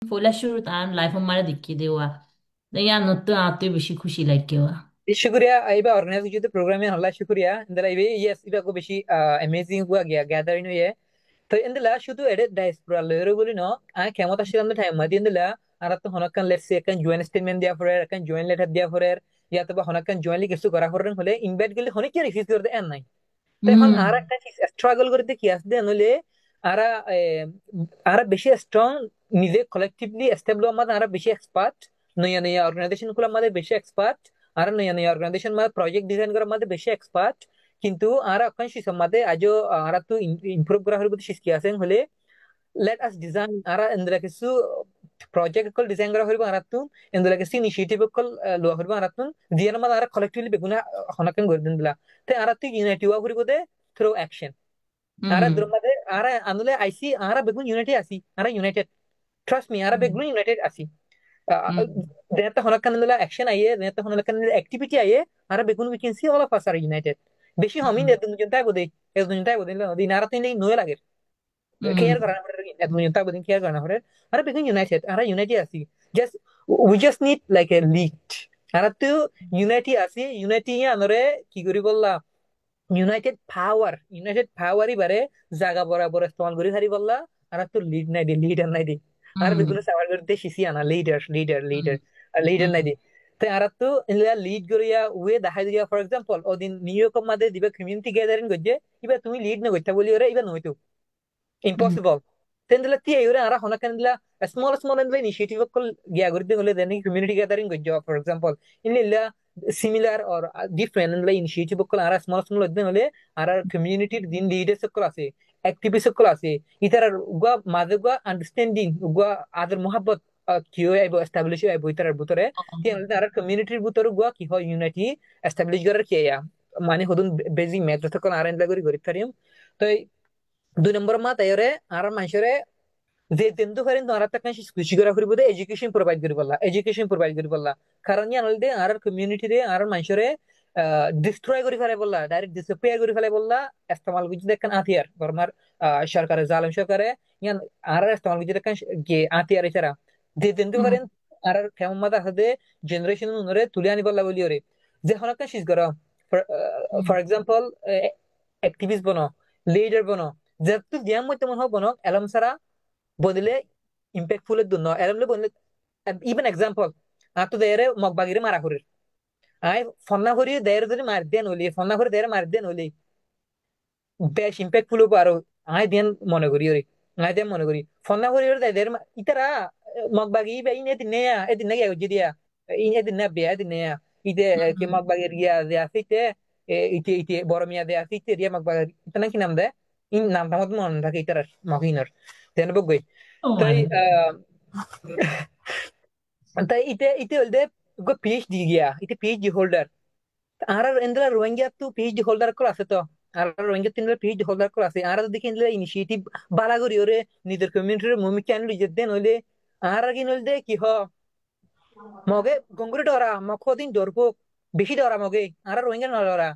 Foi la শুরুত আর life মারা দেখি দেওয়া দেয়া নতুন আতে বেশি খুশি লাগেওয়া Shukriya, aiba organize ju the program in Allah shukriya. Indala ibe yes iba ko beshi amazing hua gaya gathering ye. To indala shudu edit diaspora lero boli no. I kemot ashiram the time madi indala arat to honakan let's say kan join statement dia for kan join letter dia for ya to ba honakan join li kesu kara horen hole invite gele honek ya refuse korde en nai. To এখন হুম আর একটা struggle করতে কি আসবে নলে আরা আরা বেশি strong নিজে কলেক্টিভলি stable আমাদের আরা বেশি এক্সপার্ট নয়া নয়া অর্গানাইজেশন গুলো আমাদের বেশি এক্সপার্ট আর নয়া নয়া অর্গানাইজেশন মানে প্রজেক্ট ডিজাইন করার মধ্যে বেশি এক্সপার্ট কিন্তু আর অকন শিসম মাঝে আজও আরা তো ইমপ্রুভ করা হলে শিখি আছেন হলে let us design ara indra kisu project kol design kara horibo aratun indra kisu initiative kol lo horibo aratun diana ma ara collectively beguna honaken gordin dila te aratu unity wa horibo de through action ara hmm dromade ara anule I see ara begun unity asi ara united trust me ara begun united asi hmm denata honaken dila action aye denata honaken activity aye ara begun we can see all of us are united beshi homin edun juntai bode din ara tin no লাগে হুম care karana pare at mun tak badin care karana pare ara become united ara unity asi just we just need like a lead ara tu unity asi unity ya anore ki gori bolla united power ibare jaga বরাবর ইস্তেমাল করি হারি বললা আর তো leader নাই দি আর হুম বেগুন সাবার করতে শিশি আনা লিডার হুম লিডার নাই হুম দি তাই আর তো ইনলা লিড করিয়া ওয়ে দেখাই দিয়া ফর এক্সাম্পল ওদিন নিউ ইয়র্ক মাদে দিবে কমিউনিটি গ্যাদারিং গজে ইবা তুমি লিড না করতে বলি ওরে ইবা নইতো হুম impossible tendela ti ayure ara hona kanila small and initiative kol gya gurde gole then community gathering go job for example in illa similar or different and initiative kol ara small den hole ara community din leaders kol ase activists kol ase itara gwa maze gwa understanding gwa other muhabbat কিও আইব establish আইব ইতার ভিতরে তি আর কমিউনিটির ভিতরে গয়া কি হয় ইউনিটি এস্টাবলিশ করার কি মানে হদুন বেজিক মেথড তখন আর এন্ড লাগি গরিব কারিম তো 2 নম্বর মাত আয়রে আর মানুষরে যে তেন্দু করেন তো আর একটা কাজ কৃষি করা করিব দে এডুকেশন প্রোভাইড করি বললা কারণ ইয়া নলদে আর কমিউনিটি রে আর মানুষরে ডিস্ট্রয় করি ফেলে বললা ডাইরেক্ট ডিসঅ্যাপিয়ার করি ফেলে বললা ইস্তেমাল গুজি দেখেন আতিয়ার বর্মার সরকারে জালেম সরকারে ইয়ান আর ইস্তেমাল গুজি দেখেন গে আতিয়ার এছাড়া যে তেন্দু করেন আর কেমন মাথা হাতে জেনারেশন উনরে তুলে আনি বললা বলি ওরে যে হনকা শিস করো ফর এক্সাম্পল অ্যাক্টিভিস্ট বনো লিডার বনো যেহেতু দিয়াম মধ্যে মনে হয় বনো এলম সারা বদিলে impactful এর জন্য এরমলে বললে ইভেন এক্সাম্পল আর তো দেরে মগবাগিরে মারা করির আই ফন্না করি দেরে যদি মার দেন হলি ফন্না করে দেরে মার দেন হলি বেশ impactful হবো আরো আই দেন মনে করি ওরে আই দেন মনে করি ফন্না করি ওরে দেরে ইতারা মগবাগি বে ইন এদিন নেয়া এদিন নাকি আগে দিয়া ইন এদিন না বে এদিন নেয়া ইতে কে মগবাগির গিয়া দে আসিতে ইতে ইতে বড় মিয়া দে আসিতে রিয়া মগবাগি ইতা নাকি নাম দে ইন নামটা মত মনে থাকে ইতারা মহিনার তেন বগই তাই হুম তাই ইতে ইতে হলদে গো পিএইচডি গিয়া ইতে পিএইচডি হোল্ডার আর এন্দ্রা রোহিঙ্গা তো পিএইচডি হোল্ডার কর আছে তো আর রোহিঙ্গা তিন পিএইচডি হোল্ডার কর আছে আর দেখি ইন্দ্রা ইনিশিয়েটিভ বালা করি ওরে নিজের কমিউনিটির মুমি কেন লিজে দেন হইলে আর কি নইলে কি হ মগে গঙ্গুরে ডরা মখদিন ডরবো বেশি ডরা মগে আর রোহিঙ্গা না ডরা